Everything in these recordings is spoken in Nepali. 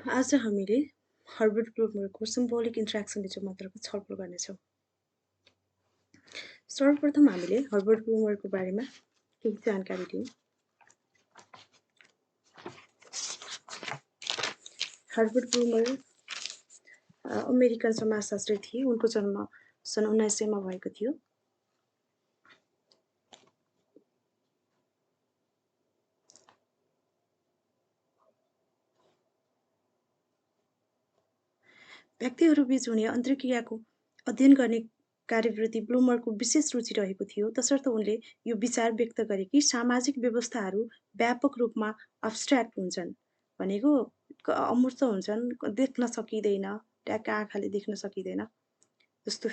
आज हामीले हर्बर्ट ब्लुमरको सिम्बोलिक इन्ट्र्याक्सनिजम मेथडको छलफल गर्नेछौँ। सर्वप्रथम हामीले हर्बर्ट ब्लुमरको बारेमा केही जानकारी दिउँ। हर्बर्ट ब्लुमर अमेरिकन समाजशास्त्री थिए। उनको जन्म सन् 1900 मा भएको थियो। व्यक्तिहरूबीच हुने अन्तर्क्रियाको अध्ययन गर्ने कार्यप्रति ब्लुमरको विशेष रुचि रहेको थियो। तसर्थ उनले यो विचार व्यक्त गरे कि सामाजिक व्यवस्थाहरू व्यापक रूपमा अब्स्ट्र्याक्ट हुन्छन्, भनेको अमूर्त हुन्छन्, देख्न सकिँदैन, ट्याक्क आँखाले देख्न सकिँदैन। जस्तो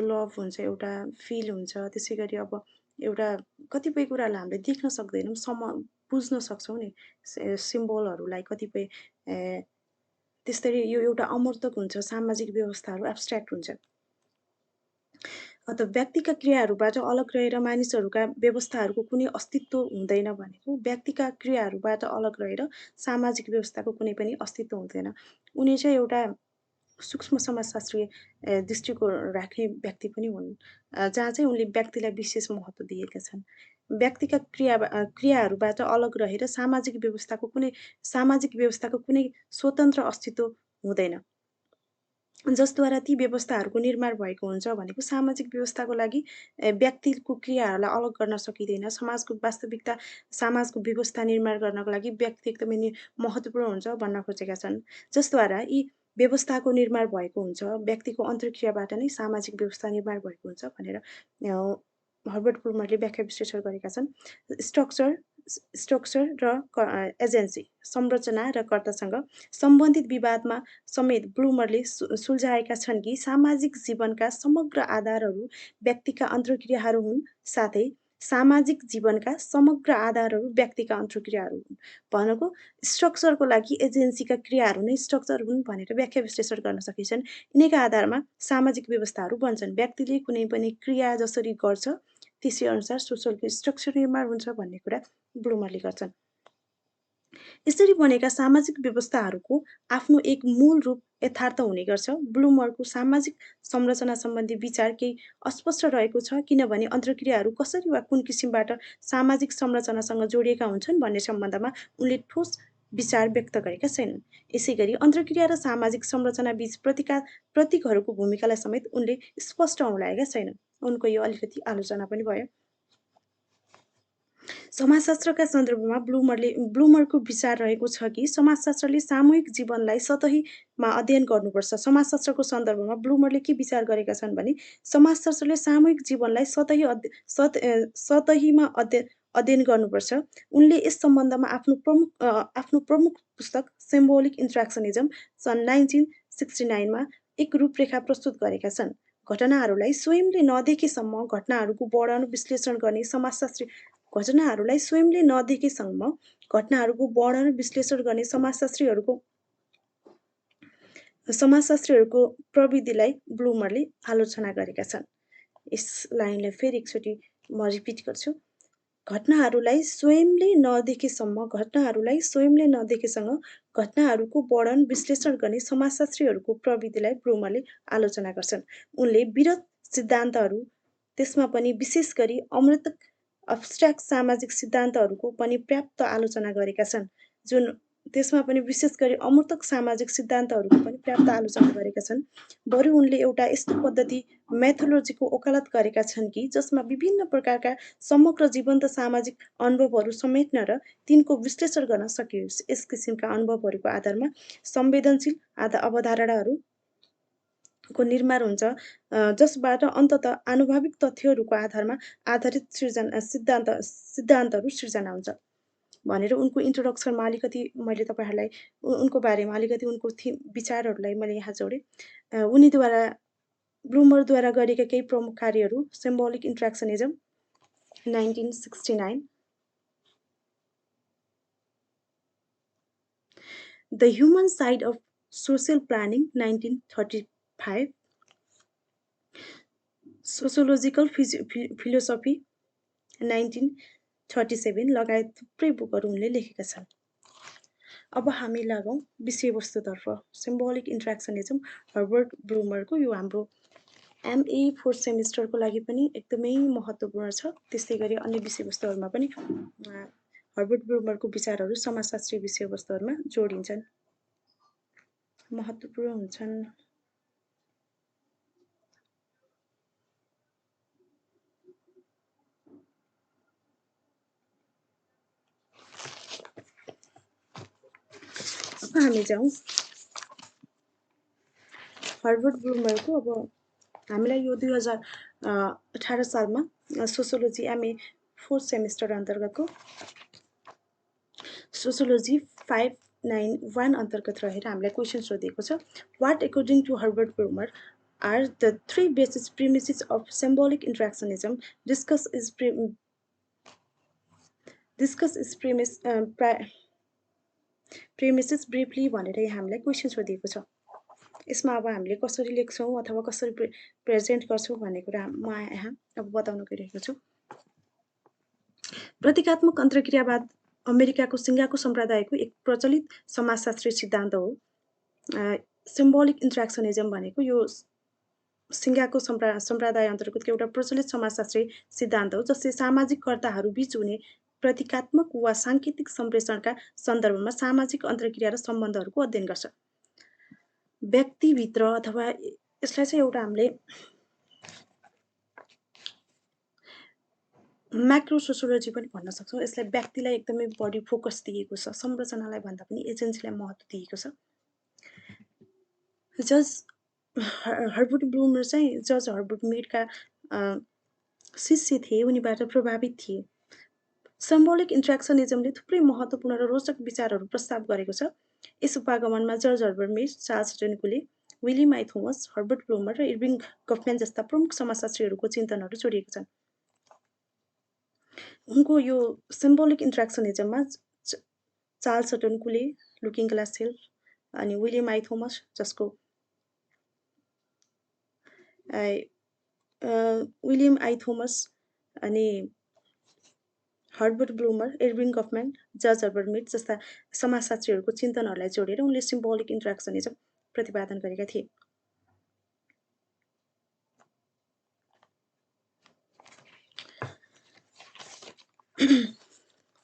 लभ हुन्छ, एउटा फिल हुन्छ। त्यसै गरी अब एउटा कतिपय कुरालाई हामीले देख्न सक्दैनौँ, बुझ्न सक्छौँ नि, सिम्बलहरूलाई कतिपय त्यस्तै यो एउटा अमूर्तक हुन्छ। सामाजिक व्यवस्थाहरू एब्स्ट्र्याक्ट हुन्छ। अत व्यक्तिका क्रियाहरूबाट अलग रहेर मानिसहरूका व्यवस्थाहरूको कुनै अस्तित्व हुँदैन भनेको व्यक्तिका क्रियाहरूबाट अलग रहेर सामाजिक व्यवस्थाको कुनै पनि अस्तित्व हुँदैन। उनी चाहिँ एउटा सूक्ष्म समाजशास्त्रीय दृष्टिकोण राख्ने व्यक्ति पनि हुन्, जहाँ चाहिँ उनले व्यक्तिलाई विशेष महत्त्व दिएका छन्। व्यक्तिका क्रियाहरूबाट अलग रहेर सामाजिक व्यवस्थाको कुनै स्वतन्त्र अस्तित्व हुँदैन, जसद्वारा ती व्यवस्थाहरूको निर्माण भएको हुन्छ। भनेको सामाजिक व्यवस्थाको लागि व्यक्तिको क्रियाहरूलाई अलग गर्न सकिँदैन। समाजको व्यवस्था निर्माण गर्नको लागि व्यक्ति एकदमै महत्त्वपूर्ण हुन्छ भन्न खोजेका छन्, जसद्वारा यी व्यवस्थाको निर्माण भएको हुन्छ। व्यक्तिको अन्तर्क्रियाबाट नै सामाजिक व्यवस्था निर्माण भएको हुन्छ भनेर हर्बर्ट ब्लुमरले व्याख्या विश्लेषण गरेका छन्। स्ट्रक्चर र एजेन्सी, संरचना र कर्तासँग सम्बन्धित विवादमा समेत ब्लुमरले सुल्झाएका छन् कि सामाजिक जीवनका समग्र आधारहरू व्यक्तिका अन्तर्क्रियाहरू हुन्, साथै सामाजिक जीवनका समग्र आधारहरू व्यक्तिका अन्तर्क्रियाहरू हुन्। भनेको स्ट्रक्चरको लागि एजेन्सीका क्रियाहरू नै स्ट्रक्चर हुन् भनेर व्याख्या विश्लेषण गर्न सकिन्छन्। यिनैका आधारमा सामाजिक व्यवस्थाहरू बन्छन्। व्यक्तिले कुनै पनि क्रिया जसरी गर्छ त्यसै अनुसार सोसल स्ट्रक्चर निर्माण हुन्छ भन्ने कुरा ब्लुमरले गर्छन्। यसरी बनेका सामाजिक व्यवस्थाहरूको आफ्नो एक मूल रूप यथार्थ हुने गर्छ। ब्लुमरको सामाजिक संरचना सम्बन्धी विचार केही अस्पष्ट रहेको छ, किनभने अन्तर्क्रियाहरू कसरी वा कुन किसिमबाट सामाजिक संरचनासँग जोडिएका हुन्छन् भन्ने सम्बन्धमा उनले ठोस विचार व्यक्त गरेका छैनन्। यसैगरी अन्तर्क्रिया र सामाजिक संरचना बीच प्रतीकहरूको भूमिकालाई समेत उनले स्पष्ट औँल्याएका छैनन्। उनको यो अलिकति आलोचना पनि भयो। समाजशास्त्रका सन्दर्भमा ब्लुमरको विचार रहेको छ कि समाजशास्त्रले सामूहिक जीवनलाई सतहीमा अध्ययन गर्नुपर्छ। समाजशास्त्रको सन्दर्भमा ब्लुमरले के विचार गरेका छन् भने समाजशास्त्रले सामूहिक जीवनलाई सतहीमा अध्ययन गर्नुपर्छ। उनले यस सम्बन्धमा आफ्नो प्रमुख पुस्तक सिम्बोलिक इन्ट्र्याक्सनिजम सन् 1969 मा एक रूपरेखा प्रस्तुत गरेका छन्। घटनाहरूलाई स्वयंले नदेखेसम्म घटनाहरूको वर्णन विश्लेषण गर्ने समाजशास्त्रीहरूको प्रविधिलाई ब्लुमरले आलोचना गरेका छन्। यस लाइनलाई फेरि एकचोटि म रिपिट गर्छु। घटनाहरूलाई स्वयंले नदेखेसम्म घटनाहरूको वर्णन विश्लेषण गर्ने समाजशास्त्रीहरूको प्रविधिलाई ब्लुमरले आलोचना गर्छन्। उनले विरत सिद्धान्तहरू, त्यसमा पनि विशेष गरी अमूर्त अब्स्ट्र्याक्ट सामाजिक सिद्धान्तहरूको पनि पर्याप्त आलोचना गरेका छन्। त्यसमा पनि विशेष गरी अमूर्तक सामाजिक सिद्धान्तहरूको पनि पर्याप्त आलोचना गरेका छन्। बरु उनले एउटा यस्तो पद्धति मेथोलोजीको वकालत गरेका छन् कि जसमा विभिन्न प्रकारका समग्र जीवन्त सामाजिक अनुभवहरू समेट्न र तिनको विश्लेषण गर्न सकियोस्। यस किसिमका अनुभवहरूको आधारमा संवेदनशील अवधारणाहरूको निर्माण हुन्छ, जसबाट अन्ततः आनुभाविक तथ्यहरूको आधारमा आधारित सिद्धान्तहरू सिर्जना हुन्छ भनेर उनको इन्ट्रोडक्सनमा अलिकति मैले तपाईँहरूलाई उनको बारेमा अलिकति उनको विचारहरूलाई मैले यहाँ जोडेँ। ब्लुमरद्वारा गरेका केही प्रमुख कार्यहरू: symbolic interactionism 1969, the human side of social planning 1935, sociological philosophy 1937 लगायत थुप्रै बुकहरू उनले लेखेका छन्। अब हामी लागौँ विषयवस्तुतर्फ। सिम्बोलिक इन्ट्र्याक्सनिजम हर्बर्ट ब्लुमरको यो हाम्रो एमए फोर्थ सेमिस्टरको लागि पनि एकदमै महत्त्वपूर्ण छ। त्यस्तै गरी अन्य विषयवस्तुहरूमा पनि हर्बर्ट ब्लुमरको विचारहरू समाजशास्त्रीय विषयवस्तुहरूमा जोडिन्छन्, महत्त्वपूर्ण हुन्छन्। अब हामी जाउँ हर्बर्ट ब्लुमरको। अब हामीलाई यो 2018 सालमा सोसियोलोजी एमए फोर्थ सेमिस्टर अन्तर्गतको सोसियोलोजी 591 अन्तर्गत रहेर हामीलाई क्वेसन सोधिएको छ। What according to Herbert Blumer are the 3 basis premises of symbolic interactionism discuss is premises briefly भनेर यहाँ हामीलाई क्वेसन सोधिएको छ। यसमा अब हामीले कसरी लेख्छौँ अथवा कसरी प्रेजेन्ट गर्छौँ भन्ने कुरा म यहाँ अब बताउन गइरहेको छु। प्रतीकात्मक अन्तर्क्रियावाद अमेरिकाको सिङ्गाको सम्प्रदायको एक प्रचलित समाजशास्त्रीय सिद्धान्त हो। सिम्बोलिक इन्ट्र्याक्सनिजम भनेको यो सिङ्गाको सम्प्रदाय अन्तर्गतको एउटा प्रचलित समाजशास्त्रीय सिद्धान्त हो, जसले सामाजिक कर्ताहरू बीच हुने प्रतीकात्मक वा साङ्केतिक सम्प्रेषणका सन्दर्भमा सामाजिक अन्तर्क्रिया र सम्बन्धहरूको अध्ययन गर्छ। व्यक्तिभित्र अथवा यसलाई चाहिँ एउटा हामीले म्याक्रो सोसियोलोजी पनि भन्न सक्छौँ। यसलाई व्यक्तिलाई एकदमै बढी फोकस दिएको छ, संरचनालाई भन्दा पनि एजेन्सीलाई महत्त्व दिएको छ। हर्बर्ट ब्लुमर चाहिँ जज हर्बर्ट मीडका शिष्य थिए, उनीबाट प्रभावित थिए। सिम्बोलिक इन्ट्र्याक्सनिजमले थुप्रै महत्त्वपूर्ण र रोचक विचारहरू प्रस्ताव गरेको छ। यस उपागमनमा जर्ज हर्बर्ट मीड, चार्ल्स टेनकुले, William I Thomas, Herbert Blumer र इर्विङ गफम्यान जस्ता प्रमुख समाजशास्त्रीहरूको चिन्तनहरू जोडिएका छन्। उनको यो सिम्बोलिक इन्ट्र्याक्सनिजममा चार्ल्स टेनकुले, लुकिङ ग्लास सेल्फ, अनि विलियम आई थोमस जसको विलियम आई थोमस अनि Herbert Blumer, Erving Goffman, George Herbert Mead जस्ता समाजशास्त्रीहरूको चिन्तनहरूलाई जोडेर उनले सिम्बोलिक इन्ट्र्याक्सनिजम प्रतिपादन गरेका थिए।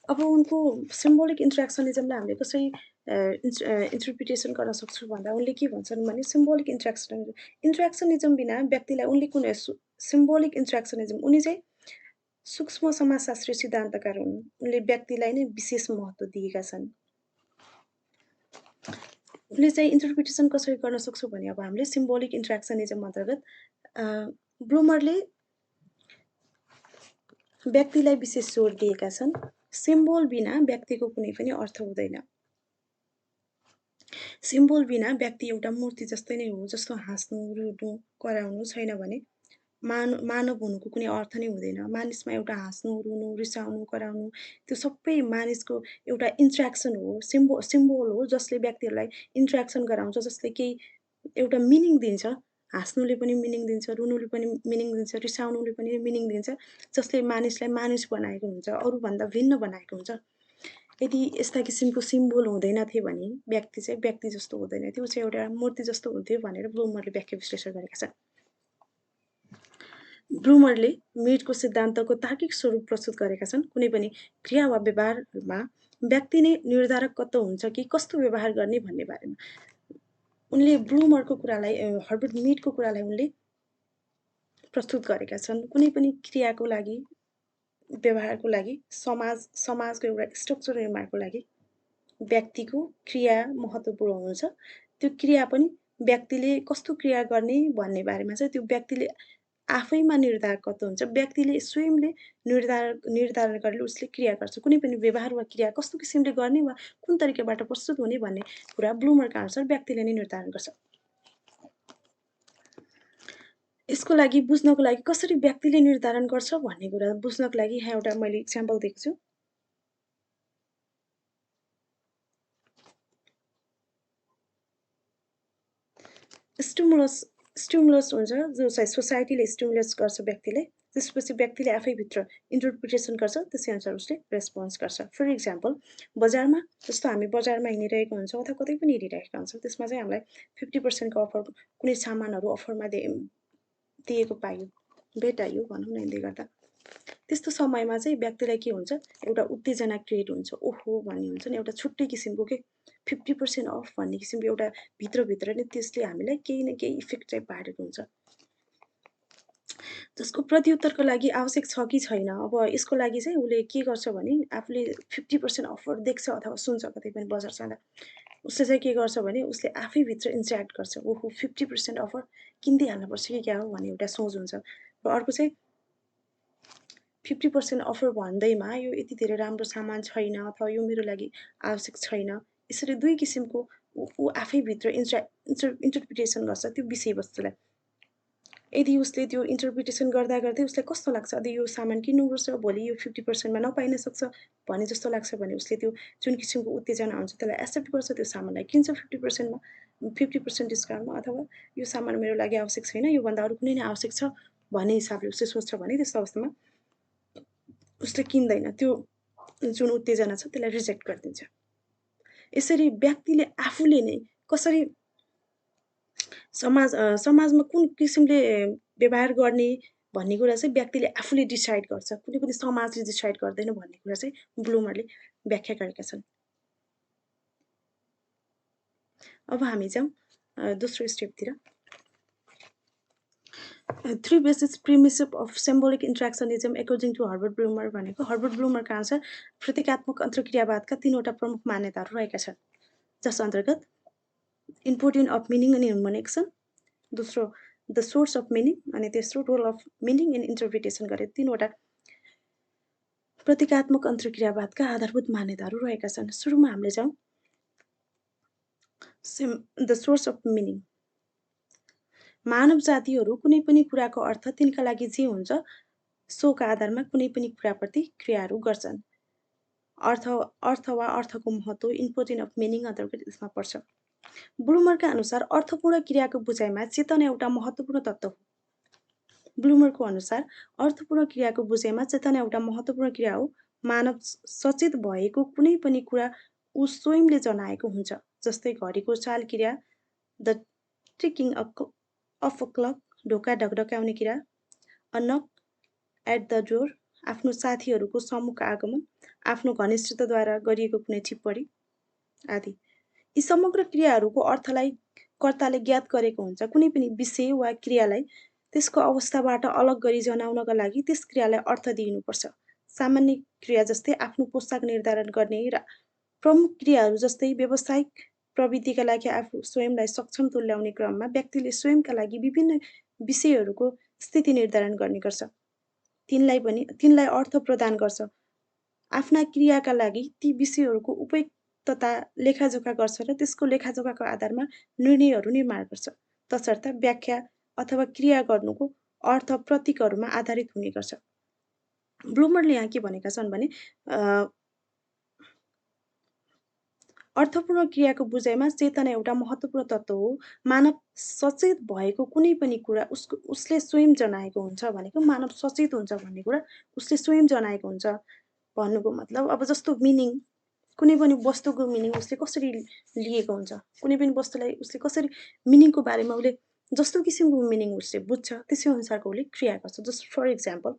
अब उनको सिम्बोलिक इन्ट्र्याक्सनिजमलाई हामीले कसरी इन्टरप्रिटेसन गर्न सक्छौँ भन्दा उनले के भन्छन् भने सिम्बोलिक इन्ट्र्याक्सनिजम बिना व्यक्तिलाई उनले कुनै सिम्बोलिक इन्ट्र्याक्सनिजम उनी चाहिँ सूक्ष्म समाजशास्त्रीय सिद्धान्तकार हुन्। उनले व्यक्तिलाई नै विशेष महत्त्व दिएका छन्। उनले चाहिँ इन्टरप्रिटेसन कसरी गर्न सक्छौँ भने अब हामीले सिम्बोलिक इन्ट्र्याक्सनिजम अन्तर्गत ब्लुमरले व्यक्तिलाई विशेष जोड दिएका छन्। सिम्बोल बिना व्यक्तिको कुनै पनि अर्थ हुँदैन। सिम्बोल बिना व्यक्ति एउटा मूर्ति जस्तै नै हो, जस्तो हाँस्नु, रुनु, कराउनु छैन भने मानव हुनुको कुनै अर्थ नै हुँदैन। मानिसमा एउटा हाँस्नु, रुनु, रिसाउनु, कराउनु त्यो सबै मानिसको एउटा इन्ट्र्याक्सन हो, सिम्बोल हो, जसले व्यक्तिहरूलाई इन्ट्र्याक्सन गराउँछ, जसले केही एउटा मिनिङ दिन्छ। हाँस्नुले पनि मिनिङ दिन्छ, रुनुले पनि मिनिङ दिन्छ, रिसाउनुले पनि मिनिङ दिन्छ, जसले मानिसलाई मानिस बनाएको हुन्छ, अरूभन्दा भिन्न बनाएको हुन्छ। यदि यस्ता किसिमको सिम्बोल हुँदैनथे भने व्यक्ति चाहिँ व्यक्ति जस्तो हुँदैन थियो, ऊ चाहिँ एउटा मूर्ति जस्तो हुन्थ्यो भनेर ब्लुमरले व्याख्या विश्लेषण गरेका छन्। ब्लुमरले मीडको सिद्धान्तको तार्किक स्वरूप प्रस्तुत गरेका छन्। कुनै पनि क्रिया वा व्यवहारमा व्यक्ति नै निर्धारकत्व हुन्छ कि कस्तो व्यवहार गर्ने भन्ने बारेमा उनले ब्लुमरको कुरालाई हर्बर्ट मीडको कुरालाई उनले प्रस्तुत गरेका छन्। कुनै पनि क्रियाको लागि, व्यवहारको लागि, समाजको एउटा स्ट्रक्चर निर्माणको लागि व्यक्तिको क्रिया महत्त्वपूर्ण हुन्छ। त्यो क्रिया पनि व्यक्तिले कस्तो क्रिया गर्ने भन्ने बारेमा चाहिँ त्यो व्यक्तिले आफैमा निर्धारकत्व हुन्छ। व्यक्तिले स्वयंले निर्धारण गरेर उसले क्रिया गर्छ। कुनै पनि व्यवहार वा क्रिया कस्तो किसिमले गर्ने वा कुन तरिकाबाट प्रस्तुत हुने भन्ने कुरा ब्लुमरका अनुसार व्यक्तिले नै निर्धारण गर्छ। यसको लागि बुझ्नको लागि कसरी व्यक्तिले निर्धारण गर्छ भन्ने कुरा बुझ्नको लागि यहाँ एउटा मैले इक्जाम्पल दिएको छु। स्टिमुलस हुन्छ जो चाहिँ सोसाइटीले स्टिमुलस गर्छ व्यक्तिले, त्यसपछि व्यक्तिले आफैभित्र इन्टरप्रिटेसन गर्छ, त्यसै अनुसार उसले रेस्पोन्स गर्छ। फर इक्जाम्पल बजारमा जस्तो हामी बजारमा हिँडिरहेको हुन्छौँ अथवा कतै पनि हिँडिरहेका हुन्छौँ, त्यसमा चाहिँ हामीलाई 50% को अफर कुनै सामानहरू अफरमा दिएको पाइयो, भेटाइयो भनौँ न यसले गर्दा। त्यस्तो समयमा चाहिँ व्यक्तिलाई के हुन्छ, एउटा उत्तेजना क्रिएट हुन्छ, ओहो भन्ने हुन्छ नि, एउटा छुट्टै किसिमको के 50% अफ भन्ने किसिमको एउटा भित्रभित्र नै त्यसले हामीलाई केही न केही इफेक्ट चाहिँ पारेको हुन्छ। जसको प्रत्युत्तरको लागि आवश्यक छ कि छैन, अब यसको लागि चाहिँ उसले के गर्छ भने आफूले 50% अफर देख्छ अथवा सुन्छ कतै पनि बजार जाँदा, उसले चाहिँ के गर्छ भने उसले आफैभित्र इन्ट्र्याक्ट गर्छ, ओहो 50% अफर किनिदिइहाल्नुपर्छ कि क्या हो भन्ने एउटा सोच हुन्छ। र अर्को चाहिँ 50% अफर भन्दैमा यो यति धेरै राम्रो सामान छैन अथवा यो मेरो लागि आवश्यक छैन, यसरी दुई किसिमको ऊ आफैभित्र इन्टरप्रिटेसन गर्छ त्यो विषयवस्तुलाई। यदि उसले त्यो इन्टरप्रिटेसन गर्दा गर्दै उसलाई कस्तो लाग्छ, यदि यो सामान किन्नुपर्छ, भोलि यो 50% मा नपाइन सक्छ भने जस्तो लाग्छ भने उसले त्यो जुन किसिमको उत्तेजना हुन्छ त्यसलाई एक्सेप्ट गर्छ, त्यो सामानलाई किन्छ 50% मा, 50% डिस्काउन्टमा, अथवा यो सामान मेरो लागि आवश्यक छैन, योभन्दा अरू कुनै नै आवश्यक छ भन्ने हिसाबले उसले सोच्छ भने त्यस्तो अवस्थामा उसले किन्दैन, त्यो जुन उत्तेजना छ त्यसलाई रिजेक्ट गरिदिन्छ। यसरी व्यक्तिले आफूले नै कसरी समाजमा कुन किसिमले व्यवहार गर्ने भन्ने कुरा चाहिँ व्यक्तिले आफूले डिसाइड गर्छ, कुनै पनि समाजले डिसाइड गर्दैन भन्ने कुरा चाहिँ ब्लुमरले व्याख्या गरेका छन्। अब हामी जाउँ दोस्रो स्टेपतिर। 3 basis premises of symbolic interactionism according to Herbert Blumer भनेको हर्बर्ट ब्लुमरका अनुसार प्रतीकात्मक अन्तर्क्रियावादका 3वटा प्रमुख मान्यताहरू रहेका छन्, जस अन्तर्गत important of meaning in human action, दोस्रो द सोर्स अफ मिनिङ, अनि तेस्रो role of meaning in interpretation गरे 3वटा प्रतीकात्मक अन्तर्क्रियावादका आधारभूत मान्यताहरू रहेका छन्। सुरुमा हामीले जाउँ द सोर्स अफ मिनिङ। मानव जातिहरू कुनै पनि कुराको अर्थ तिनका लागि जे हुन्छ सोका आधारमा कुनै पनि कुराप्रति क्रियाहरू गर्छन्। अर्थ वा अर्थको महत्त्व इम्पोर्टेन्ट अफ मिनिङ अन्तर्गत यसमा पर्छ। ब्लुमरका अनुसार अर्थपूर्ण क्रियाको बुझाइमा चेतना एउटा महत्त्वपूर्ण तत्त्व हो। ब्लुमरको अनुसार अर्थपूर्ण क्रियाको बुझाइमा चेतना एउटा महत्त्वपूर्ण क्रिया हो। मानव सचेत भएको कुनै पनि कुरा ऊ स्वयंले जनाएको हुन्छ, जस्तै घडीको चाल क्रिया, the ticking of a clock, ढोका ढकढकाउने क्रिया, a knock at the door, आफ्नो साथीहरूको समूहको आगमन, आफ्नो घनिष्ठताद्वारा गरिएको कुनै टिप्पणी आदि। यी समग्र क्रियाहरूको अर्थलाई कर्ताले ज्ञात गरेको हुन्छ। कुनै पनि विषय वा क्रियालाई त्यसको अवस्थाबाट अलग गरी जनाउनका लागि त्यस क्रियालाई अर्थ दिइनुपर्छ। सामान्य क्रिया जस्तै आफ्नो पोसाक निर्धारण गर्ने र प्रमुख क्रियाहरू जस्तै व्यावसायिक प्रवृत्तिका लागि आफू स्वयंलाई सक्षम तुल्याउने क्रममा व्यक्तिले स्वयंका लागि विभिन्न विषयहरूको स्थिति निर्धारण गर्ने गर्छ, तिनलाई अर्थ प्रदान गर्छ। आफ्ना क्रियाका लागि ती विषयहरूको उपयुक्तता लेखाजोखा गर्छ र त्यसको लेखाजोखाको आधारमा निर्णयहरू निर्माण गर्छ। तसर्थ व्याख्या अथवा क्रिया गर्नुको अर्थ प्रतीकहरूमा आधारित हुने गर्छ। ब्लुमरले यहाँ के भनेका छन् भने अर्थपूर्ण क्रियाको बुझाइमा चेतना एउटा महत्त्वपूर्ण तत्त्व हो। मानव सचेत भएको कुनै पनि कुरा उसले स्वयं जनाएको हुन्छ भनेको मानव सचेत हुन्छ भन्ने कुरा उसले स्वयं जनाएको हुन्छ भन्नुको मतलब अब जस्तो मिनिङ, कुनै पनि वस्तुको मिनिङ उसले कसरी लिएको हुन्छ, कुनै पनि वस्तुलाई उसले कसरी मिनिङको बारेमा उसले जस्तो किसिमको मिनिङ उसले बुझ्छ त्यसै अनुसारको उसले क्रिया गर्छ। जस्ट फर इक्जाम्पल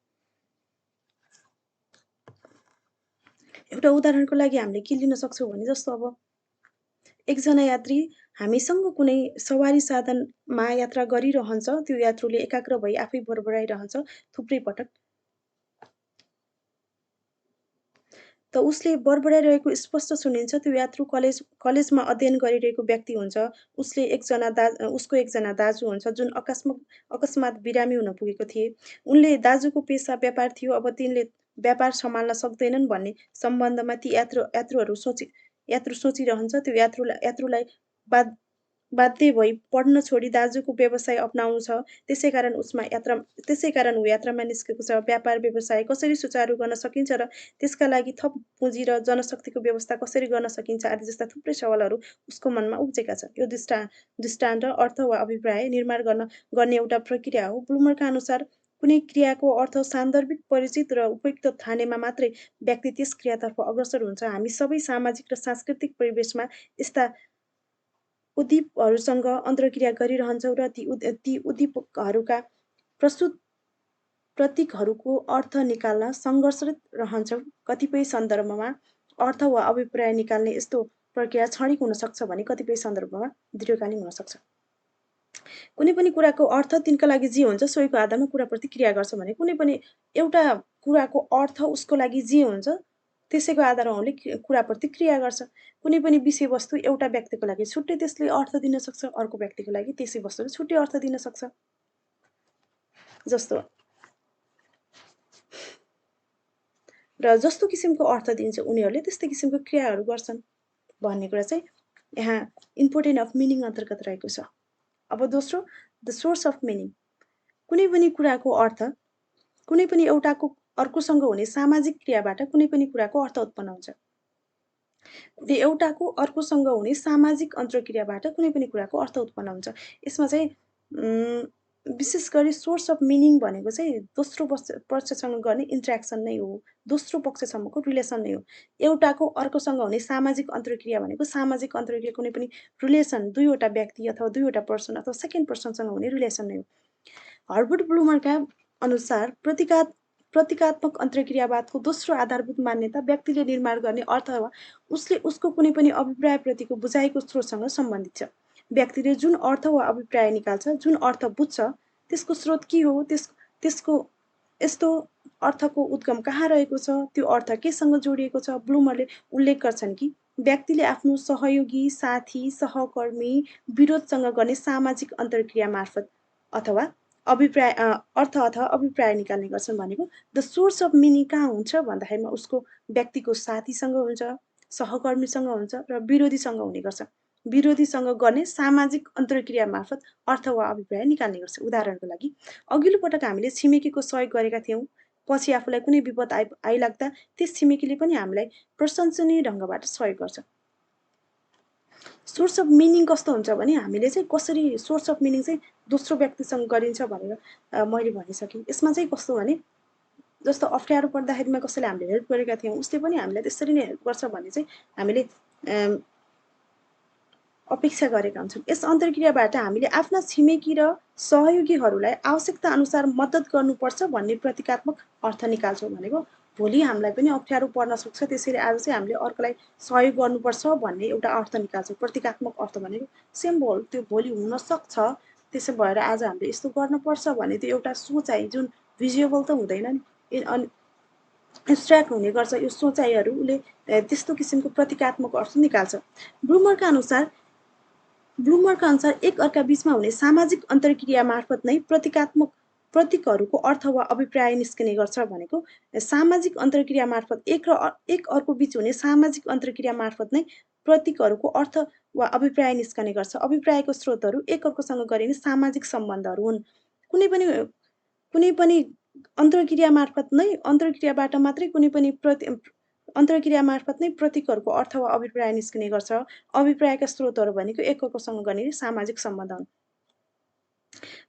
एउटा उदाहरणको लागि हामीले के लिन सक्छौँ भने जस्तो अब एकजना यात्री हामीसँग कुनै सवारी साधनमा यात्रा गरिरहन्छ, त्यो यात्रुले एकाग्र भई आफै बरबराइरहन्छ थुप्रै पटक। त उसले बरबराइरहेको स्पष्ट सुनिन्छ। त्यो यात्रु कलेजमा अध्ययन गरिरहेको व्यक्ति हुन्छ। उसको एकजना दाजु हुन्छ जुन अकस्मात बिरामी हुन पुगेको थिए। उनले दाजुको पेसा व्यापार थियो, अब तिनले व्यापार सम्हाल्न सक्दैनन् भन्ने सम्बन्धमा ती यात्रुहरू सोचिरहन्छ। त्यो यात्रुलाई बाध्य भई पढ्न छोडी दाजुको व्यवसाय अपनाउनु छ। त्यसै कारण ऊ यात्रामा निस्केको छ। व्यापार व्यवसाय कसरी सुचारू गर्न सकिन्छ र त्यसका लागि थप पुँजी र जनशक्तिको व्यवस्था कसरी गर्न सकिन्छ आदि जस्ता थुप्रै सवालहरू उसको मनमा उब्जेका छन्। यो दृष्टान्त अर्थ वा अभिप्राय निर्माण गर्ने एउटा प्रक्रिया हो। ब्लुमरका अनुसार कुनै क्रियाको अर्थ सान्दर्भिक परिचित र उपयुक्त ठानेमा मात्रै व्यक्ति त्यस क्रियातर्फ अग्रसर हुन्छ। हामी सबै सामाजिक र सांस्कृतिक परिवेशमा यस्ता उद्दीपहरूसँग अन्तर्क्रिया गरिरहन्छौँ र ती उद्दीपकहरूका प्रस्तुत प्रतीकहरूको अर्थ निकाल्न सङ्घर्षरत रहन्छौँ। कतिपय सन्दर्भमा अर्थ वा अभिप्राय निकाल्ने यस्तो प्रक्रिया क्षणिक हुन सक्छ भने कतिपय सन्दर्भमा दीर्घकालीन हुन सक्छ। कुनै पनि कुराको अर्थ तिनका लागि जे हुन्छ सोहीको आधारमा कुराप्रति क्रिया गर्छ भने कुनै पनि एउटा कुराको अर्थ उसको लागि जे हुन्छ त्यसैको आधारमा उसले कुराप्रति क्रिया गर्छ। कुनै पनि विषयवस्तु एउटा व्यक्तिको लागि छुट्टै त्यसले अर्थ दिन सक्छ, अर्को व्यक्तिको लागि त्यसै वस्तुले छुट्टै अर्थ दिन सक्छ। जस्तो र जस्तो किसिमको अर्थ दिन्छ उनीहरूले त्यस्तै किसिमको क्रियाहरू गर्छन् भन्ने कुरा चाहिँ यहाँ इम्पोर्टेन्ट अफ मिनिङ अन्तर्गत रहेको छ। अब दोस्रो, द सोर्स अफ मिनिङ। कुनै पनि कुराको अर्थ कुनै पनि एउटाको अर्कोसँग हुने सामाजिक क्रियाबाट कुनै पनि कुराको अर्थ उत्पन्न हुन्छ। कुनै एउटाको अर्कोसँग हुने सामाजिक अन्तर्क्रियाबाट कुनै पनि कुराको अर्थ उत्पन्न हुन्छ। यसमा चाहिँ विशेष गरी सोर्स अफ मिनिङ भनेको चाहिँ दोस्रो पक्षसँग गर्ने इन्ट्रेक्सन नै हो। दोस्रो पक्षसम्मको रिलेसन नै हो। एउटाको अर्कोसँग हुने सामाजिक अन्तर्क्रिया भनेको सामाजिक अन्तर्क्रिया कुनै पनि रिलेसन दुईवटा व्यक्ति अथवा दुईवटा पर्सन अथवा सेकेन्ड पर्सनसँग हुने रिलेसन नै हो। हर्बर्ट ब्लुमरका अनुसार प्रतीकात्मक अन्तर्क्रियावादको दोस्रो आधारभूत मान्यता व्यक्तिले निर्माण गर्ने अर्थ वा उसले उसको कुनै पनि अभिप्रायप्रतिको बुझाइको स्रोतसँग सम्बन्धित छ। व्यक्तिले जुन अर्थ वा अभिप्राय निकाल्छ, जुन अर्थ बुझ्छ, त्यसको स्रोत के हो, त्यसको यस्तो अर्थको उद्गम कहाँ रहेको छ, त्यो अर्थ केसँग जोडिएको छ। ब्लुमरले उल्लेख गर्छन् कि व्यक्तिले आफ्नो सहयोगी, साथी, सहकर्मी, विरोधसँग गर्ने सामाजिक अन्तर्क्रिया मार्फत अथवा अर्थ अथवा अभिप्राय निकाल्ने गर्छन्। भनेको द सोर्स अफ मिनिङ कहाँ हुन्छ भन्दाखेरिमा उसको व्यक्तिको साथीसँग हुन्छ, सहकर्मीसँग हुन्छ र विरोधीसँग हुने गर्छ। विरोधीसँग गर्ने सामाजिक अन्तर्क्रिया मार्फत अर्थ वा अभिप्राय निकाल्ने गर्छ। उदाहरणको लागि अघिल्लो पटक हामीले छिमेकीको सहयोग गरेका थियौँ। पछि आफूलाई कुनै विपद आइलाग्दा त्यस छिमेकीले पनि हामीलाई प्रशंसनीय ढङ्गबाट सहयोग गर्छ। सोर्स अफ मिनिङ कस्तो हुन्छ भने हामीले चाहिँ कसरी सोर्स अफ मिनिङ चाहिँ दोस्रो व्यक्तिसँग गरिन्छ भनेर मैले भनिसकेँ। यसमा चाहिँ कस्तो भने जस्तो अप्ठ्यारो पर्दाखेरिमा कसैले हामीले हेल्प गरेका थियौँ उसले पनि हामीलाई त्यसरी नै हेल्प गर्छ भन्ने चाहिँ हामीले अपेक्षा गरेका हुन्छौँ। यस अन्तर्क्रियाबाट हामीले आफ्ना छिमेकी र सहयोगीहरूलाई आवश्यकता अनुसार मद्दत गर्नुपर्छ भन्ने प्रतीकात्मक अर्थ निकाल्छौँ। भनेको भोलि हामीलाई पनि अप्ठ्यारो पर्न सक्छ, त्यसैले आज चाहिँ हामीले अर्कोलाई सहयोग गर्नुपर्छ भन्ने एउटा अर्थ निकाल्छौँ। प्रतीकात्मक अर्थ भनेको सिम्बल, त्यो भोलि हुनसक्छ, त्यसो भएर आज हामीले यस्तो गर्नुपर्छ भन्ने त्यो एउटा सोचाइ जुन भिजुअबल त हुँदैन नि, अनि एब्स्ट्र्याक्ट हुने गर्छ। यो सोचाइहरू उसले त्यस्तो किसिमको प्रतीकात्मक अर्थ निकाल्छ। ब्लुमरका अनुसार एक अर्का बीचमा हुने सामाजिक अन्तर्क्रिया मार्फत नै प्रतीकहरूको अर्थ वा अभिप्राय निस्किने गर्छ। भनेको सामाजिक अन्तर्क्रिया मार्फत एक अर्को बीच हुने सामाजिक अन्तर्क्रिया मार्फत नै प्रतीकहरूको अर्थ वा अभिप्राय निस्कने गर्छ। अभिप्रायको स्रोतहरू एक अर्कोसँग गरिने सामाजिक सम्बन्धहरू हुन्। कुनै पनि अन्तर्क्रियाबाट मात्रै कुनै पनि अन्तर्क्रिया मार्फत नै प्रतीकहरूको अर्थ वा अभिप्राय निस्किने गर्छ। अभिप्रायका स्रोतहरू भनेको एक अर्कोसँग गर्ने सामाजिक सम्बन्ध हुन्।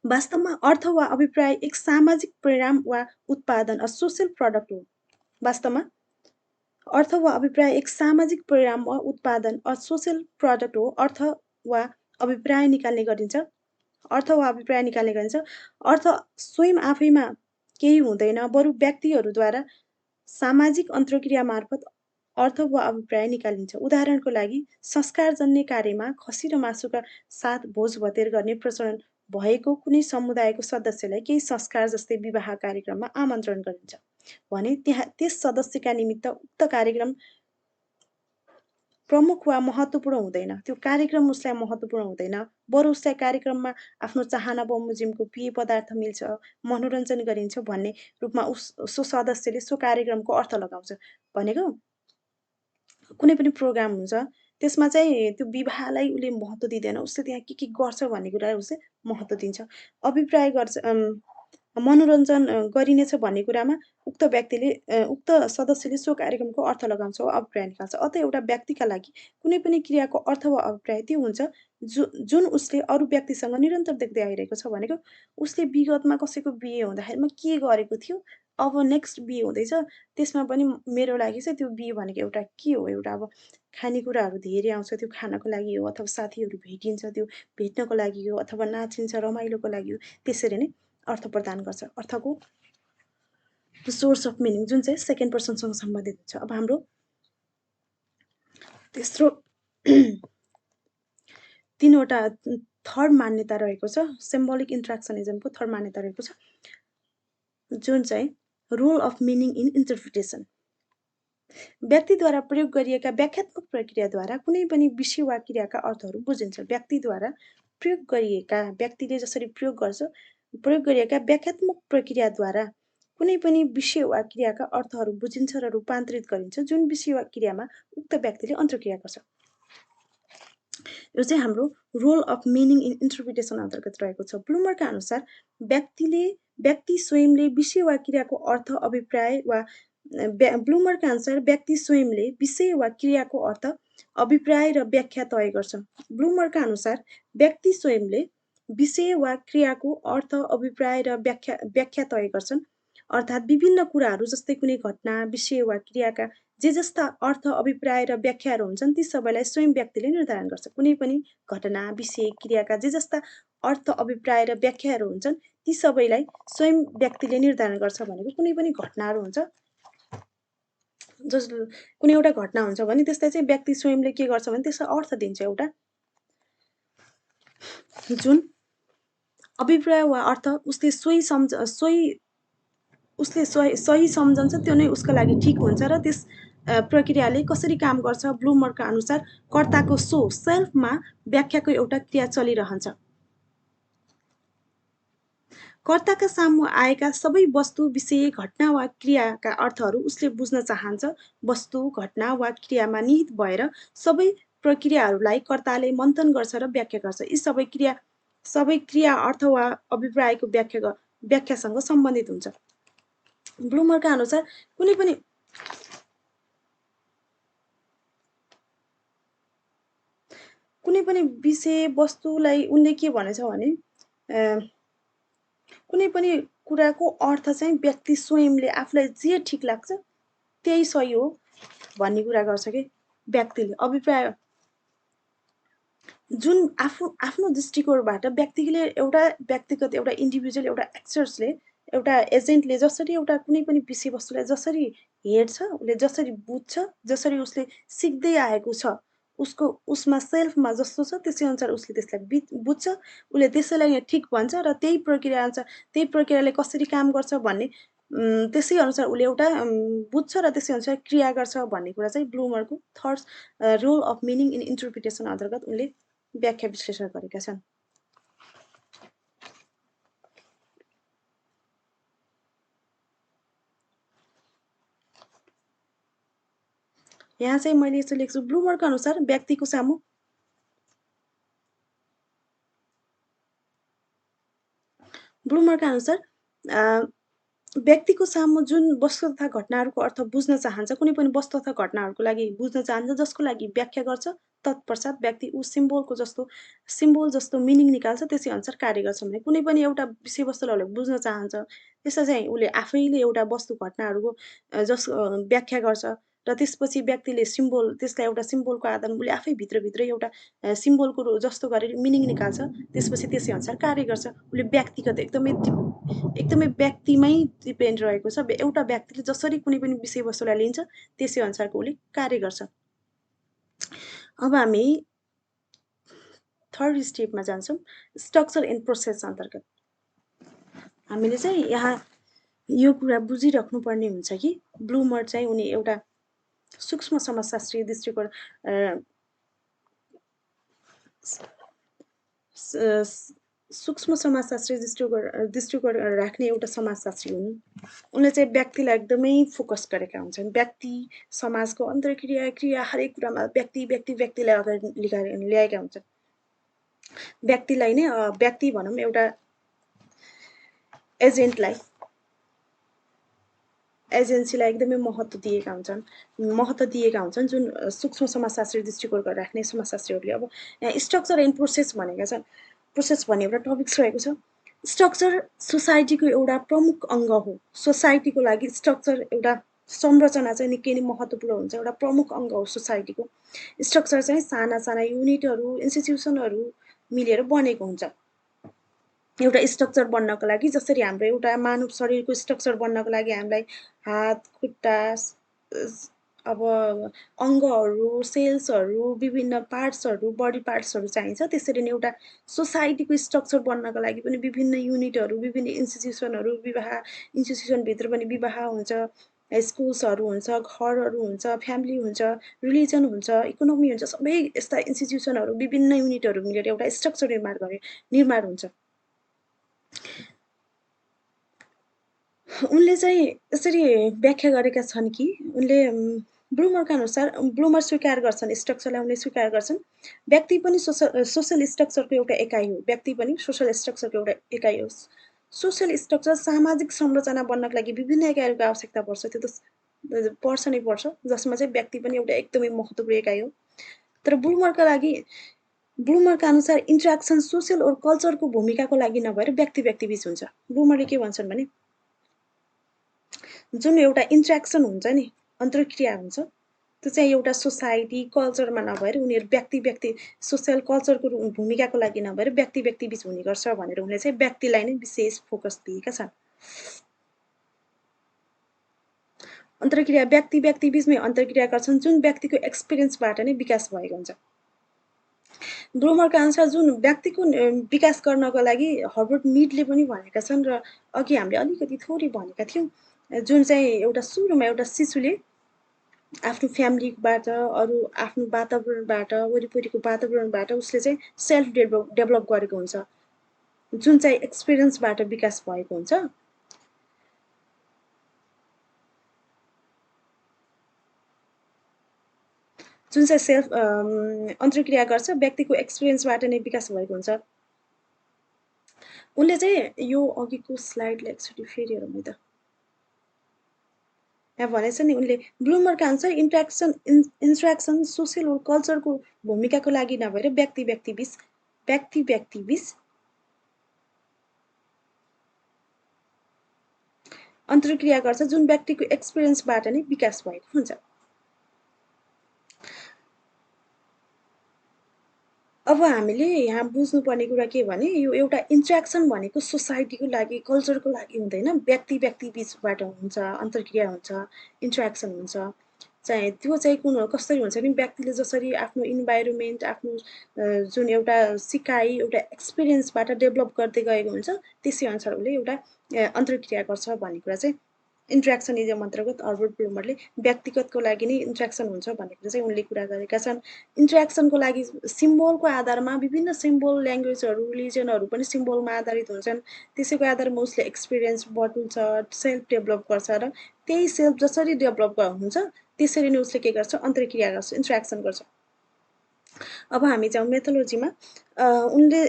वास्तवमा अर्थ वा अभिप्राय एक सामाजिक परिणाम वा उत्पादन सोसियल प्रडक्ट हो। वास्तवमा अर्थ वा अभिप्राय एक सामाजिक परिणाम वा उत्पादन सोसियल प्रडक्ट हो। अर्थ वा अभिप्राय निकाल्ने गरिन्छ। अर्थ स्वयं आफैमा केही हुँदैन, बरु व्यक्तिहरूद्वारा सामाजिक अन्तर्क्रिया मार्फत अर्थ वा अभिप्राय निकालिन्छ। उदाहरणको लागि संस्कारजन्य कार्यमा खसी र मासुका साथ भोज भतेर गर्ने प्रचलन भएको कुनै समुदायको सदस्यलाई केही संस्कार जस्तै विवाह कार्यक्रममा आमन्त्रण गरिन्छ भने त्यस सदस्यका निमित्त उक्त कार्यक्रम प्रमुख वा महत्त्वपूर्ण हुँदैन। त्यो कार्यक्रम उसलाई महत्त्वपूर्ण हुँदैन, बरु उसलाई कार्यक्रममा आफ्नो चाहना बमोजिमको पेय पदार्थ मिल्छ, मनोरञ्जन गरिन्छ भन्ने रूपमा सो सदस्यले सो कार्यक्रमको अर्थ लगाउँछ। भनेको कुनै पनि प्रोग्राम हुन्छ त्यसमा चाहिँ त्यो विवाहलाई उसले महत्त्व दिँदैन, उसले त्यहाँ के गर्छ भन्ने कुरा उसले महत्त्व दिन्छ। मनोरञ्जन गरिनेछ भन्ने कुरामा उक्त सदस्यले सो कार्यक्रमको अर्थ लगाउँछ वा अभिप्राय निकाल्छ। अतः एउटा व्यक्तिका लागि कुनै पनि क्रियाको अर्थ वा अभिप्राय त्यो हुन्छ जुन उसले अरू व्यक्तिसँग निरन्तर देख्दै आइरहेको छ भनेको उसले विगतमा कसैको बिहे हुँदाखेरिमा के गरेको थियो, अब नेक्स्ट बिहे हुँदैछ त्यसमा पनि मेरो लागि चाहिँ त्यो बिहे भनेको एउटा के हो, एउटा अब खानेकुराहरू धेरै आउँछ त्यो खानको लागि हो अथवा साथीहरू भेटिन्छ त्यो भेट्नको लागि हो अथवा नाचिन्छ रमाइलोको लागि हो, त्यसरी नै अर्थ प्रदान गर्छ। अर्थको सोर्स अफ मिनिङ जुन चाहिँ सेकेन्ड पर्सनसँग सम्बन्धित हुन्छ। अब हाम्रो तेस्रो तीनवटा थर्ड मान्यता रहेको छ, सिम्बोलिक इन्ट्र्याक्सनिजमको थर्ड मान्यता रहेको छ, जुन चाहिँ role of meaning in interpretation. व्यक्तिद्वारा प्रयोग गरिएका व्याख्यात्मक प्रक्रियाद्वारा कुनै पनि विषय वा क्रियाका अर्थहरू बुझिन्छ। व्यक्तिद्वारा प्रयोग गरिएका, व्यक्तिले जसरी प्रयोग गरिएका व्याख्यात्मक प्रक्रियाद्वारा कुनै पनि विषय वा क्रियाका अर्थहरू बुझिन्छ र रूपान्तरित गरिन्छ जुन विषय वा क्रियामा उक्त व्यक्तिले अन्तर्क्रिया गर्छ। यो चाहिँ हाम्रो role of meaning in interpretation अन्तर्गत रहेको छ। ब्लुमरका अनुसार व्यक्ति स्वयंले विषय वा क्रियाको अर्थ अभिप्राय वा ब्लुमरका अनुसार व्यक्ति स्वयंले विषय वा क्रियाको अर्थ अभिप्राय र व्याख्या तय गर्छ। ब्लुमरका अनुसार व्यक्ति स्वयंले विषय वा क्रियाको अर्थ अभिप्राय र व्याख्या तय गर्छन्। अर्थात् विभिन्न कुराहरू जस्तै कुनै घटना विषय वा क्रियाका जे जस्ता अर्थ अभिप्राय र व्याख्याहरू हुन्छन् ती सबैलाई स्वयं व्यक्तिले निर्धारण गर्छ। कुनै पनि घटना विषय क्रियाका जे जस्ता अर्थ अभिप्राय र व्याख्याहरू हुन्छन् ती सबैलाई स्वयं व्यक्तिले निर्धारण गर्छ भनेको कुनै पनि घटनाहरू हुन्छ कुनै एउटा घटना हुन्छ भने त्यसलाई चाहिँ व्यक्ति स्वयंले के गर्छ भने त्यसलाई अर्थ दिन्छ एउटा जुन अभिप्राय वा अर्थ उसले सही सम्झन्छ त्यो नै उसको लागि ठिक हुन्छ र त्यस प्रक्रियाले कसरी काम गर्छ। ब्लुमरका अनुसार कर्ताको सेल्फमा व्याख्याको एउटा क्रिया चलिरहन्छ। कर्ताका सामु आएका सबै वस्तु विषय घटना वा क्रियाका अर्थहरू उसले बुझ्न चाहन्छ। वस्तु घटना वा क्रियामा निहित भएर सबै प्रक्रियाहरूलाई कर्ताले मन्थन गर्छ र व्याख्या गर्छ। यी सबै क्रिया अर्थ वा अभिप्रायको व्याख्यासँग सम्बन्धित हुन्छ। ब्लुमरका अनुसार कुनै पनि विषय वस्तुलाई उनले के भनेछ भने कुनै पनि कुराको अर्थ चाहिँ व्यक्ति स्वयंले आफूलाई जे ठिक लाग्छ त्यही सही हो भन्ने कुरा गर्छ कि व्यक्तिले। अभिप्राय जुन आफ्नो दृष्टिकोणबाट व्यक्तिले व्यक्तिगत एउटा इन्डिभिजुअल एउटा एक्टर्सले एउटा एजेन्टले जसरी एउटा कुनै पनि विषयवस्तुलाई जसरी हेर्छ उसले जसरी बुझ्छ जसरी उसले सिक्दै आएको छ उसमा सेल्फमा जस्तो छ त्यसै अनुसार उसले त्यसलाई बुझ्छ उसले त्यसैलाई ठिक भन्छ र त्यही प्रक्रियाले कसरी काम गर्छ भन्ने त्यसै अनुसार उसले एउटा बुझ्छ र त्यसै अनुसार क्रिया गर्छ भन्ने कुरा चाहिँ ब्लुमरको thoughts role of meaning in interpretation अन्तर्गत उनले व्याख्या विश्लेषण गरेका छन्। यहाँ चाहिँ मैले यसो लेख्छु ब्लुमरका अनुसार व्यक्तिको सामु व्यक्तिको सामु जुन वस्तु तथा घटनाहरूको अर्थ बुझ्न चाहन्छ कुनै पनि वस्तु तथा घटनाहरूको लागि बुझ्न चाहन्छ जसको लागि व्याख्या गर्छ तत्पश्चात व्यक्ति ऊ सिम्बोल जस्तो मिनिङ निकाल्छ त्यसै अनुसार कार्य गर्छ भने कुनै पनि एउटा विषयवस्तुलाई उसले बुझ्न चाहन्छ त्यसलाई चाहिँ उसले आफैले एउटा वस्तु घटनाहरूको व्याख्या गर्छ र त्यसपछि व्यक्तिले त्यसलाई एउटा सिम्बोलको आधारमा उसले आफै भित्रभित्रै एउटा सिम्बोलको जस्तो गरेर मिनिङ निकाल्छ त्यसपछि त्यसै अनुसार कार्य गर्छ। उसले व्यक्तिगत एकदमै व्यक्तिमै डिपेन्ड रहेको छ। एउटा व्यक्तिले जसरी कुनै पनि विषयवस्तुलाई लिन्छ त्यसै अनुसारको उसले कार्य गर्छ। अब हामी थर्ड स्टेपमा जान्छौँ स्ट्रक्चर एन्ड प्रोसेस अन्तर्गत। हामीले चाहिँ यहाँ यो कुरा बुझिराख्नुपर्ने हुन्छ कि ब्लुमर चाहिँ उनी एउटा सूक्ष्म समाजशास्त्रीय दृष्टिकोण सूक्ष्म समाजशास्त्रीय दृष्टिकोण राख्ने एउटा समाजशास्त्री हुन्। उनले चाहिँ व्यक्तिलाई एकदमै फोकस गरेका हुन्छन्। व्यक्ति समाजको क्रिया हरेक कुरामा व्यक्तिलाई अगाडि ल्याएका हुन्छन्। व्यक्तिलाई नै व्यक्ति भनौँ एउटा एजेन्सीलाई एकदमै महत्त्व दिएका हुन्छन् जुन सूक्ष्म समाजशास्त्री दृष्टिकोण राख्ने समाजशास्त्रीहरूले। अब यहाँ स्ट्रक्चर एन्ड प्रोसेस भनेका छन्। प्रोसेस भन्ने एउटा टपिक्स रहेको छ। स्ट्रक्चर सोसाइटीको एउटा प्रमुख अङ्ग हो। सोसाइटीको लागि स्ट्रक्चर एउटा संरचना चाहिँ निकै नै महत्त्वपूर्ण हुन्छ, एउटा प्रमुख अङ्ग हो सोसाइटीको। स्ट्रक्चर चाहिँ साना साना युनिटहरू, इन्स्टिट्युसनहरू मिलेर बनेको हुन्छ। एउटा स्ट्रक्चर बन्नको लागि, जसरी हाम्रो एउटा मानव शरीरको स्ट्रक्चर बन्नको लागि हामीलाई हात, खुट्टा, अब अङ्गहरू, सेल्सहरू, विभिन्न पार्ट्सहरू, बडी पार्ट्सहरू चाहिन्छ, त्यसरी नै एउटा सोसाइटीको स्ट्रक्चर बन्नको लागि पनि विभिन्न युनिटहरू, विभिन्न इन्स्टिट्युसनहरू, इन्स्टिट्युसनभित्र पनि विवाह हुन्छ, स्कुल्सहरू हुन्छ, घरहरू हुन्छ, फ्यामिली हुन्छ, रिलिजन हुन्छ, इकोनोमी हुन्छ, सबै यस्ता इन्स्टिट्युसनहरू, विभिन्न युनिटहरू मिलेर एउटा स्ट्रक्चर निर्माण हुन्छ। उनले चाहिँ यसरी व्याख्या गरेका छन् कि उनले ब्लुमरका अनुसार, ब्लुमर स्वीकार गर्छन्, स्ट्रक्चरलाई उनले स्वीकार गर्छन्, व्यक्ति पनि सोसल स्ट्रक्चरको एउटा एकाइ हो। व्यक्ति पनि सोसल स्ट्रक्चरको एउटा एकाइ हो। सोसल स्ट्रक्चर सामाजिक संरचना बन्नको लागि विभिन्न एकाइहरूको आवश्यकता पर्छ, त्यो त पर्छ नै पर्छ, जसमा चाहिँ व्यक्ति पनि एउटा एकदमै महत्त्वपूर्ण एकाइ हो। तर ब्लुमरका अनुसार इन्ट्र्याक्सन सोसल और कल्चरको भूमिकाको लागि नभएर व्यक्ति व्यक्तिबीच हुन्छ। ब्लुमरले के भन्छन् भने, जुन एउटा इन्ट्र्याक्सन हुन्छ नि, अन्तर्क्रिया हुन्छ, त्यो चाहिँ एउटा सोसाइटी कल्चरमा नभएर उनीहरू व्यक्ति सोसल कल्चरको भूमिकाको लागि नभएर व्यक्ति व्यक्तिबीच हुने गर्छ भनेर उनले चाहिँ व्यक्तिलाई नै विशेष फोकस दिएका छन्। अन्तर्क्रिया व्यक्ति व्यक्तिबीचमै अन्तर्क्रिया गर्छन्, जुन व्यक्तिको एक्सपिरियन्सबाट नै विकास भएको हुन्छ। ब्लुमरका अनुसार जुन व्यक्तिको विकास गर्नको लागि हर्बर्ट मिडले पनि भनेका छन्, र अघि हामीले अलिकति थोरै भनेका थियौँ, जुन चाहिँ एउटा सुरुमा एउटा शिशुले आफ्नो फ्यामिलीबाट, अरू आफ्नो वातावरणबाट, वरिपरिको वातावरणबाट उसले चाहिँ सेल्फ डेभलप गरेको हुन्छ, जुन चाहिँ एक्सपिरियन्सबाट विकास भएको हुन्छ। जुन चाहिँ सेल्फ अन्तर्क्रिया गर्छ, व्यक्तिको एक्सपिरियन्सबाट नै विकास भएको हुन्छ। उनले चाहिँ यो अघिको स्लाइडलाई एकचोटि फेरि हेरौँ है त। यहाँ भनेछ नि उनले, ब्लुमरका अनुसार इन्ट्र्याक्सन सोसल और कल्चरको भूमिकाको लागि नभएर व्यक्ति व्यक्तिबीच अन्तर्क्रिया गर्छ, जुन व्यक्तिको एक्सपिरियन्सबाट नै विकास भएको हुन्छ। अब हामीले यहाँ बुझ्नुपर्ने कुरा के भने, यो एउटा इन्ट्र्याक्सन भनेको सोसाइटीको लागि, कल्चरको लागि हुँदैन, व्यक्ति व्यक्तिबीचबाट हुन्छ, अन्तर्क्रिया हुन्छ, इन्ट्र्याक्सन हुन्छ। चाहिँ त्यो चाहिँ कसरी हुन्छ भने, व्यक्तिले जसरी आफ्नो इन्भाइरोमेन्ट, आफ्नो जुन एउटा सिकाइ, एउटा एक्सपिरियन्सबाट डेभलप गर्दै गएको हुन्छ, त्यसै अनुसार उसले एउटा अन्तर्क्रिया गर्छ भन्ने कुरा चाहिँ इन्ट्र्याक्सनिजम अन्तर्गत हर्बर्ट ब्लुमरले व्यक्तिगतको लागि नै इन्ट्र्याक्सन हुन्छ भन्ने कुरा चाहिँ उनले कुरा गरेका छन्। इन्ट्र्याक्सनको लागि सिम्बोलको आधारमा विभिन्न सिम्बोल, ल्याङ्ग्वेजहरू, रिलिजनहरू पनि सिम्बोलमा आधारित हुन्छन्। त्यसैको आधारमा उसले एक्सपिरियन्स बटुल्छ, सेल्फ डेभलप गर्छ, र त्यही सेल्फ जसरी डेभलप हुन्छ त्यसरी नै उसले के गर्छ, अन्तर्क्रिया गर्छ, इन्ट्र्याक्सन गर्छ। अब हामी जाउँ मेथोलोजीमा। उनले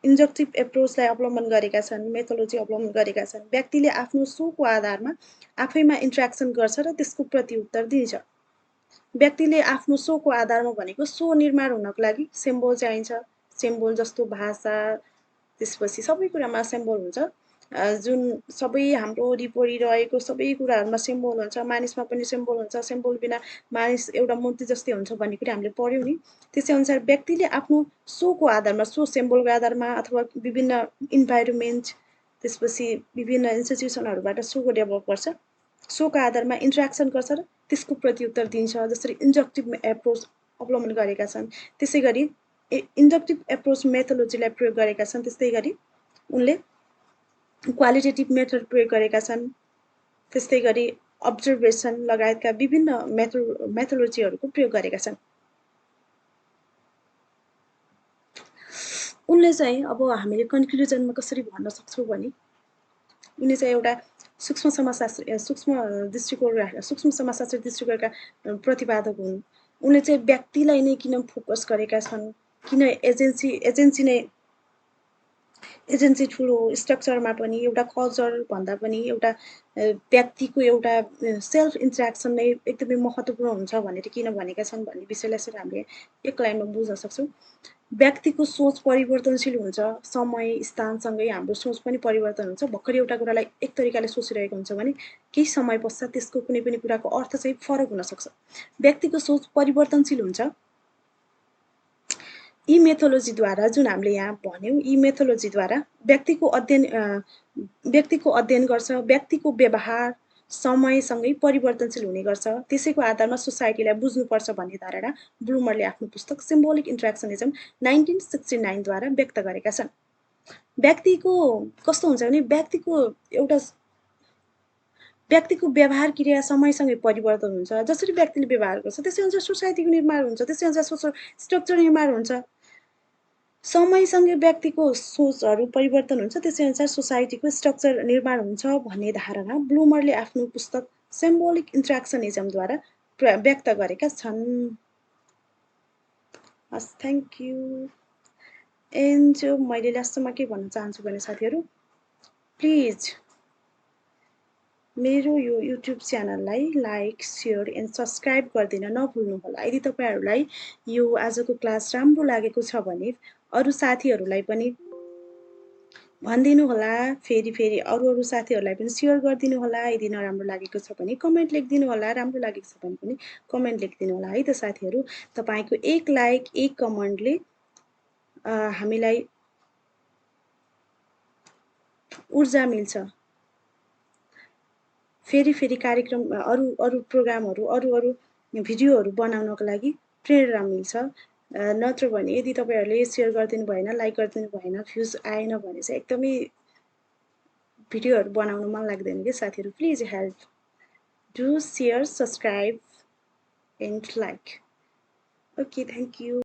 इन्डक्टिभ एप्रोचलाई अवलम्बन गरेका छन्, मेथोलोजी अवलम्बन गरेका छन्। व्यक्तिले आफ्नो सोको आधारमा आफैमा इन्ट्र्याक्सन गर्छ र त्यसको प्रत्युत्तर दिन्छ। व्यक्तिले आफ्नो सोको आधारमा भनेको सो निर्माण हुनको लागि सिम्बोल चाहिन्छ, सिम्बोल जस्तो भाषा, त्यसपछि सबै कुरामा सिम्बोल हुन्छ, जुन सबै हाम्रो वरिपरि रहेको सबै कुराहरूमा सिम्बोल हुन्छ, मानिसमा पनि सिम्बोल हुन्छ, सिम्बोल बिना मानिस एउटा मूर्ति जस्तै हुन्छ भन्ने कुरा हामीले पढ्यौँ नि। त्यसै अनुसार व्यक्तिले आफ्नो सोको आधारमा, सो सिम्बोलको आधारमा, अथवा विभिन्न इन्भाइरोमेन्ट, त्यसपछि विभिन्न इन्स्टिट्युसनहरूबाट सोको डेभलप गर्छ, सोको आधारमा इन्ट्र्याक्सन गर्छ र त्यसको प्रत्युत्तर दिन्छ, जसरी इन्डक्टिभ एप्रोच अवलम्बन गरेका छन्। त्यसै गरी इन्डक्टिभ एप्रोच मेथोलोजीलाई प्रयोग गरेका छन्, त्यस्तै गरी उनले क्वालिटेटिभ मेथड प्रयोग गरेका छन्, त्यस्तै गरी अब्जर्भेसन लगायतका विभिन्न मेथोलोजीहरूको प्रयोग गरेका छन्। उनले चाहिँ अब हामीले कन्क्लुजनमा कसरी भन्न सक्छौँ भने, उनले चाहिँ एउटा सूक्ष्म समाजशास्त्री दृष्टिकोणका प्रतिपादक हुन्। उनले चाहिँ व्यक्तिलाई नै किन फोकस गरेका छन्, किन एजेन्सी नै एजेन्सी ठुलो स्ट्रक्चरमा पनि एउटा कल्चर भन्दा पनि एउटा व्यक्तिको एउटा सेल्फ इन्ट्र्याक्सन नै एकदमै महत्त्वपूर्ण हुन्छ भनेर किन भनेका छन् भन्ने विषयलाई चाहिँ हामीले एक लाइनमा बुझ्न सक्छौँ। व्यक्तिको सोच परिवर्तनशील हुन्छ, समय स्थानसँगै हाम्रो सोच पनि परिवर्तन हुन्छ। भर्खर एउटा कुरालाई एक तरिकाले सोचिरहेको हुन्छ भने केही समय पश्चात त्यसको कुनै पनि कुराको अर्थ चाहिँ फरक हुनसक्छ। व्यक्तिको सोच परिवर्तनशील हुन्छ। यी मेथोलोजीद्वारा जुन हामीले यहाँ भन्यौँ, यी मेथोलोजीद्वारा व्यक्तिको अध्ययन गर्छ, व्यक्तिको व्यवहार समयसँगै परिवर्तनशील हुने गर्छ। त्यसैको आधारमा सोसाइटीलाई बुझ्नुपर्छ भन्ने धारणा ब्लुमरले आफ्नो पुस्तक सिम्बोलिक इन्ट्र्याक्सनिजम 1969 द्वारा व्यक्त गरेका छन्। व्यक्तिको कस्तो हुन्छ भने व्यक्तिको व्यवहार क्रिया समयसँगै परिवर्तन हुन्छ। जसरी व्यक्तिले व्यवहार गर्छ त्यसै अनुसार सोसाइटीको निर्माण हुन्छ, त्यसै अनुसार सोसल स्ट्रक्चर निर्माण हुन्छ। समयसँगै व्यक्तिको सोचहरू परिवर्तन हुन्छ, त्यसै अनुसार सोसाइटीको स्ट्रक्चर निर्माण हुन्छ भन्ने धारणा ब्लुमरले आफ्नो पुस्तक सिम्बोलिक इन्ट्र्याक्सनिजमद्वारा व्यक्त गरेका छन्। हस्, थ्याङ्क यू। एन्ड मैले लास्टमा के भन्न चाहन्छु भने साथीहरू, प्लिज मेरो यो युट्युब च्यानललाई लाइक, सेयर एन्ड सब्सक्राइब गरिदिन नभुल्नुहोला। यदि तपाईँहरूलाई यो आजको क्लास राम्रो लागेको छ भने अरू साथीहरूलाई पनि भनिदिनु होला। फेरि अरू साथीहरूलाई पनि सेयर गरिदिनु होला। यदि नराम्रो लागेको छ भने कमेन्ट लेखिदिनु होला, राम्रो लागेको छ भने पनि कमेन्ट लेखिदिनु होला है त साथीहरू। तपाईँको एक लाइक, एक कमेन्टले हामीलाई ऊर्जा मिल्छ। फेरि कार्यक्रम अरू प्रोग्रामहरू अरू भिडियोहरू बनाउनको लागि प्रेरणा मिल्छ। नत्र भने यदि तपाईँहरूले सेयर गरिदिनु भएन, लाइक गरिदिनु भएन, भ्युज आएन भने चाहिँ एकदमै भिडियोहरू बनाउन मन लाग्दैन कि साथीहरू। Please help, do share, subscribe and like. Okay, thank you.